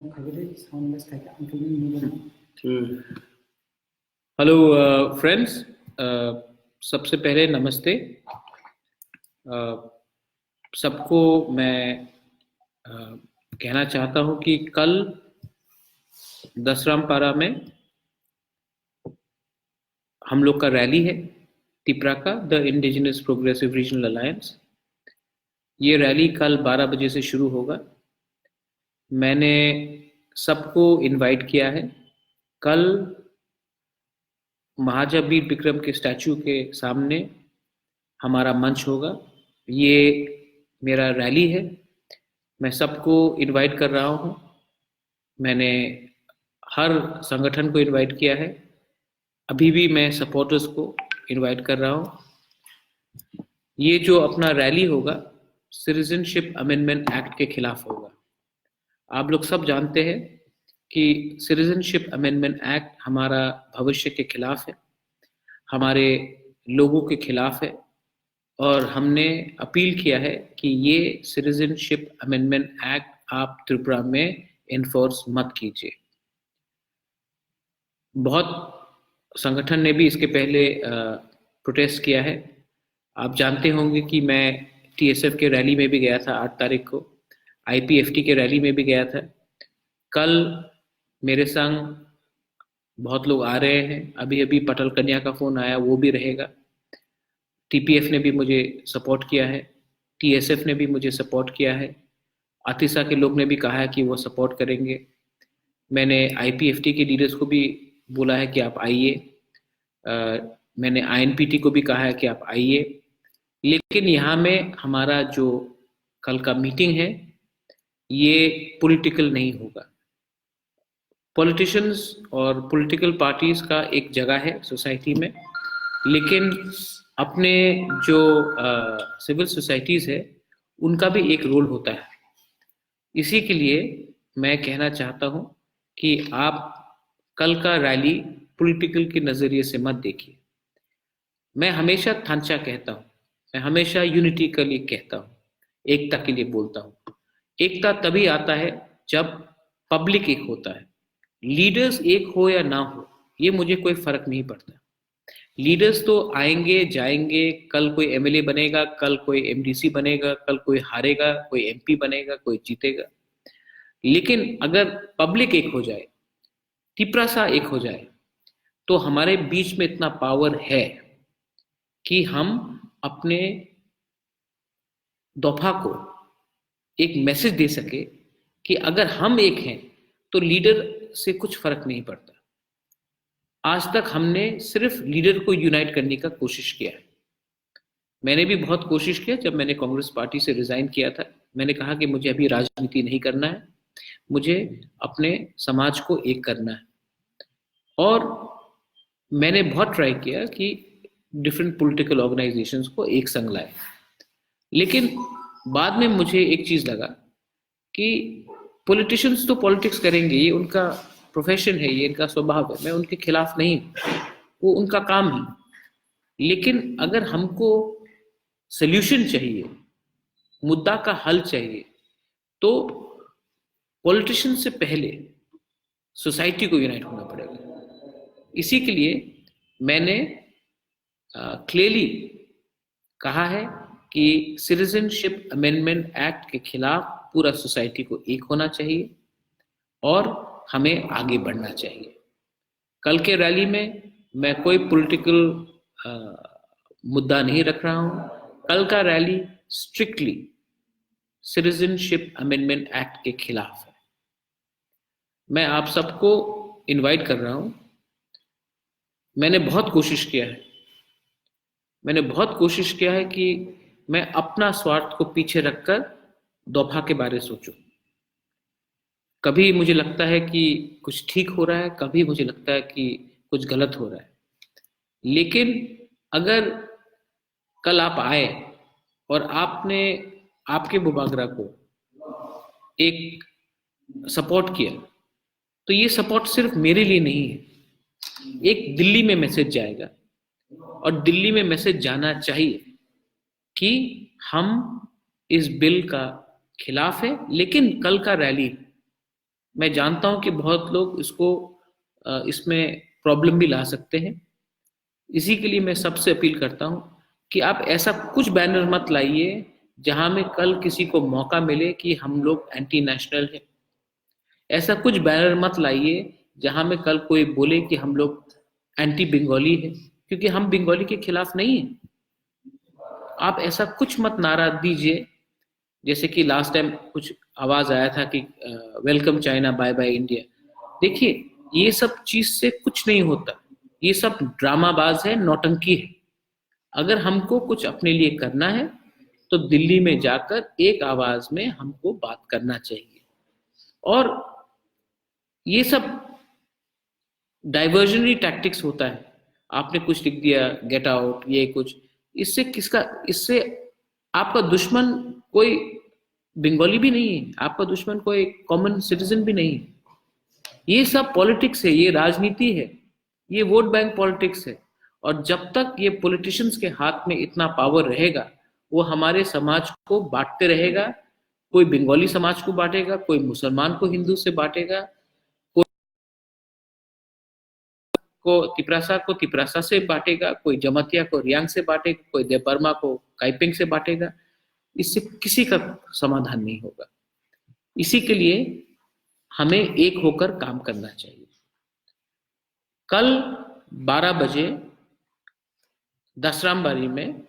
Hello friends, सबसे पहले नमस्ते। सबको मैं कहना चाहता हूं कि कल दसरामपारा में हम लोग का रैली है, तिपरा का, the indigenous progressive regional alliance. ये रैली कल 12 बजे से शुरू होगा। मैंने सबको इनवाइट किया है। कल महाराजा वीर विक्रम के स्टैचू के सामने हमारा मंच होगा। ये मेरा रैली है। मैं सबको इनवाइट कर रहा हूँ। मैंने हर संगठन को इनवाइट किया है। अभी भी मैं सपोर्टर्स को इनवाइट कर रहा हूँ। ये जो अपना रैली होगा, सिटीजनशिप अमेंडमेंट एक्ट के खिलाफ होगा। आप लोग सब जानते हैं कि सिटीजनशिप अमेंडमेंट एक्ट हमारा भविष्य के खिलाफ है, हमारे लोगों के खिलाफ है, और हमने अपील किया है कि ये सिटीजनशिप अमेंडमेंट एक्ट आप त्रिपुरा में इन्फोर्स मत कीजिए। बहुत संगठन ने भी इसके पहले प्रोटेस्ट किया है। आप जानते होंगे कि मैं टीएसएफ के रैली में भी गया था 8 तारीख को, आईपीएफटी के रैली में भी गया था। कल मेरे संग बहुत लोग आ रहे हैं। अभी अभी पटल कन्या का फोन आया, वो भी रहेगा। टीपीएफ ने भी मुझे सपोर्ट किया है, टीएसएफ ने भी मुझे सपोर्ट किया है, आतिशा के लोग ने भी कहा है कि वो सपोर्ट करेंगे। मैंने आईपीएफटी के लीडर्स को भी बोला है कि आप आइए। मैंने आईएनपीटी को भी कहा है कि आप आइए। लेकिन यहाँ में हमारा जो कल का मीटिंग है, ये पॉलिटिकल नहीं होगा। पॉलिटिशियंस और पॉलिटिकल पार्टीज का एक जगह है सोसाइटी में, लेकिन अपने जो सिविल सोसाइटीज है, उनका भी एक रोल होता है। इसी के लिए मैं कहना चाहता हूं कि आप कल का रैली पॉलिटिकल के नजरिए से मत देखिए। मैं हमेशा थांचा कहता हूं, मैं हमेशा यूनिटी के लिए कहता हूं, एकता के लिए बोलता हूं। एकता तभी आता है जब पब्लिक एक होता है। लीडर्स एक हो या ना हो, ये मुझे कोई फर्क नहीं पड़ता। लीडर्स तो आएंगे जाएंगे, कल कोई एमएलए बनेगा, कल कोई एमडीसी बनेगा, कल कोई हारेगा, कोई एमपी बनेगा, कोई जीतेगा। लेकिन अगर पब्लिक एक हो जाए, तिपरा सा एक हो जाए, तो हमारे बीच में इतना पावर है कि हम अपने दोफा को एक मैसेज दे सके कि अगर हम एक हैं तो लीडर से कुछ फर्क नहीं पड़ता। आज तक हमने सिर्फ लीडर को यूनाइट करने का कोशिश किया है। मैंने भी बहुत कोशिश किया। जब मैंने कांग्रेस पार्टी से रिजाइन किया था, मैंने कहा कि मुझे अभी राजनीति नहीं करना है, मुझे अपने समाज को एक करना है। और मैंने बहुत ट्राई किया कि डिफरेंट पॉलिटिकल ऑर्गेनाइजेशंस को एक संग लाए। लेकिन बाद में मुझे एक चीज लगा कि पॉलिटिशियंस तो पॉलिटिक्स करेंगे, ये उनका प्रोफेशन है, ये इनका स्वभाव है। मैं उनके खिलाफ नहीं, वो उनका काम है। लेकिन अगर हमको सल्यूशन चाहिए, मुद्दा का हल चाहिए, तो पॉलिटिशियन से पहले सोसाइटी को यूनाइट होना पड़ेगा। इसी के लिए मैंने क्लियरली कहा है कि सिटीजनशिप अमेंडमेंट एक्ट के खिलाफ पूरा सोसाइटी को एक होना चाहिए और हमें आगे बढ़ना चाहिए। कल के रैली में मैं कोई पॉलिटिकल मुद्दा नहीं रख रहा हूं। कल का rally strictly citizenship amendment act के खिलाफ है। मैं आप सबको इनवाइट कर रहा हूं। मैंने बहुत कोशिश किया है, मैंने बहुत कोशिश किया है कि मैं अपना स्वार्थ को पीछे रखकर दोफा के बारे सोचूं। कभी मुझे लगता है कि कुछ ठीक हो रहा है, कभी मुझे लगता है कि कुछ गलत हो रहा है। लेकिन अगर कल आप आए और आपने आपके बुबागरा को एक सपोर्ट किया, तो ये सपोर्ट सिर्फ मेरे लिए नहीं है। एक दिल्ली में मैसेज जाएगा, और दिल्ली में मैसेज जाना चाहिए कि हम इस बिल का खिलाफ है। लेकिन कल का रैली मैं जानता हूं कि बहुत लोग इसमें प्रॉब्लम भी ला सकते हैं। इसी के लिए मैं सबसे अपील करता हूं कि आप ऐसा कुछ बैनर मत लाइए जहां में कल किसी को मौका मिले कि हम लोग एंटी नेशनल हैं। ऐसा कुछ बैनर मत लाइए जहां में कल कोई बोले कि हम लोग एंटी बंगाली है, क्योंकि हम बंगाली के खिलाफ नहीं है। आप ऐसा कुछ मत नारा दीजिए जैसे कि लास्ट टाइम कुछ आवाज आया था कि welcome China bye by India. देखिए, ये सब चीज से कुछ नहीं होता, ये सब ड्रामाबाज है, नौटंकी है। अगर हमको कुछ अपने लिए करना है तो दिल्ली में जाकर एक आवाज में हमको बात करना चाहिए। और ये सब डाइवर्जनरी टैक्टिक्स होता है, आपने कुछ लिख दिया गेट आउट, ये कुछ, इससे आपका दुश्मन कोई बंगाली भी नहीं है, आपका दुश्मन कोई कॉमन सिटीजन भी नहीं है। ये सब पॉलिटिक्स है, ये राजनीति है, ये वोट बैंक पॉलिटिक्स है। और जब तक ये पॉलिटिशियंस के हाथ में इतना पावर रहेगा, वो हमारे समाज को बांटते रहेगा। कोई बंगाली समाज को बांटेगा, कोई मुसलमान को हिंदू से बांटेगा, को तिपरासा से बांटेगा, कोई जमतिया को रियांग से बांटेगा, कोई देवबर्मा को काइपिंग से बांटेगा। इससे किसी का समाधान नहीं होगा। इसी के लिए हमें एक होकर काम करना चाहिए। कल 12 बजे दशरामबाड़ी में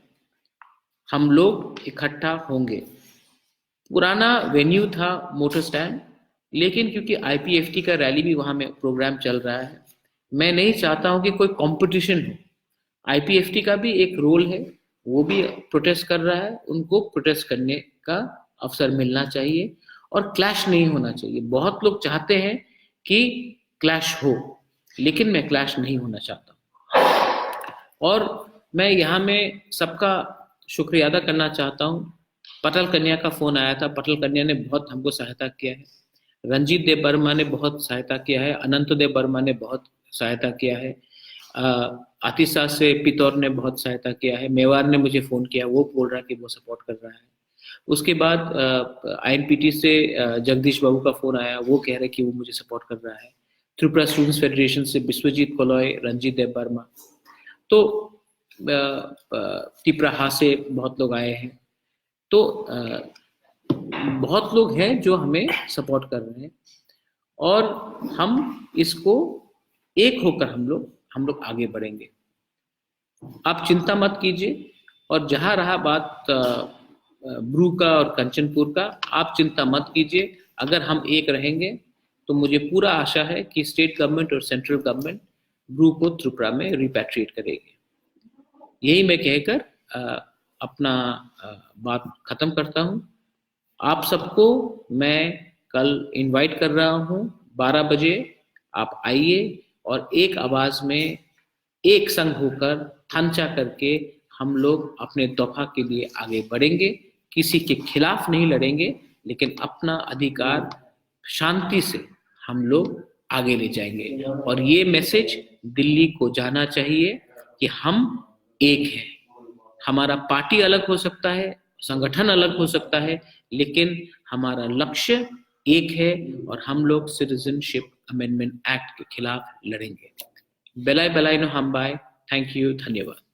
हम लोग इकट्ठा होंगे। पुराना वेन्यू था मोटर स्टैंड, लेकिन क्योंकि आईपीएफटी का रैली भी वहां में प्रोग्राम चल रहा है, मैं नहीं चाहता हूं कि कोई कंपटीशन हो। आईपीएफटी का भी एक रोल है, वो भी प्रोटेस्ट कर रहा है, उनको प्रोटेस्ट करने का अवसर मिलना चाहिए और क्लैश नहीं होना चाहिए। बहुत लोग चाहते हैं कि क्लैश हो, लेकिन मैं क्लैश नहीं होना चाहता। और मैं यहाँ में सबका शुक्रिया अदा करना चाहता हूँ। पटल कन्या का फोन आया था, पटल कन्या ने बहुत हमको सहायता किया है, रंजीत देव वर्मा ने बहुत सहायता किया है, अनंत देव वर्मा ने बहुत सहायता किया है, आतिशा से पितौर ने बहुत सहायता किया है, मेवार ने मुझे फोन किया, वो बोल रहा है कि वो सपोर्ट कर रहा है। उसके बाद आईएनपीटी से जगदीश बाबू का फोन आया, वो कह रहे कि वो मुझे सपोर्ट कर रहा है। त्रिपुरा स्टूडेंट्स फेडरेशन से विश्वजीत कोलॉय, रंजीत देव वर्मा, तो तिपराहा से बहुत लोग आए हैं। तो बहुत लोग हैं जो हमें सपोर्ट कर रहे हैं और हम इसको एक होकर हम लोग आगे बढ़ेंगे। आप चिंता मत कीजिए। और जहां रहा बात ब्रू का और कंचनपुर का, आप चिंता मत कीजिए। अगर हम एक रहेंगे तो मुझे पूरा आशा है कि स्टेट गवर्नमेंट और सेंट्रल गवर्नमेंट ब्रू को त्रिपुरा में रिपैट्रिएट करेगी। यही मैं कहकर अपना बात खत्म करता हूं। आप सबको मैं कल इनवाइट कर रहा हूं 12 बजे, आप आइए और एक आवाज में एक संग होकर हंचा करके हम लोग अपने दफा के लिए आगे बढ़ेंगे। किसी के खिलाफ नहीं लड़ेंगे, लेकिन अपना अधिकार शांति से हम लोग आगे ले जाएंगे। और ये मैसेज दिल्ली को जाना चाहिए कि हम एक हैं। हमारा पार्टी अलग हो सकता है, संगठन अलग हो सकता है, लेकिन हमारा लक्ष्य एक है और हम लोग सिटीजनशिप अमेंडमेंट एक्ट के खिलाफ लड़ेंगे। बेलाय बेलाय नो हम बाय। थैंक यू, धन्यवाद।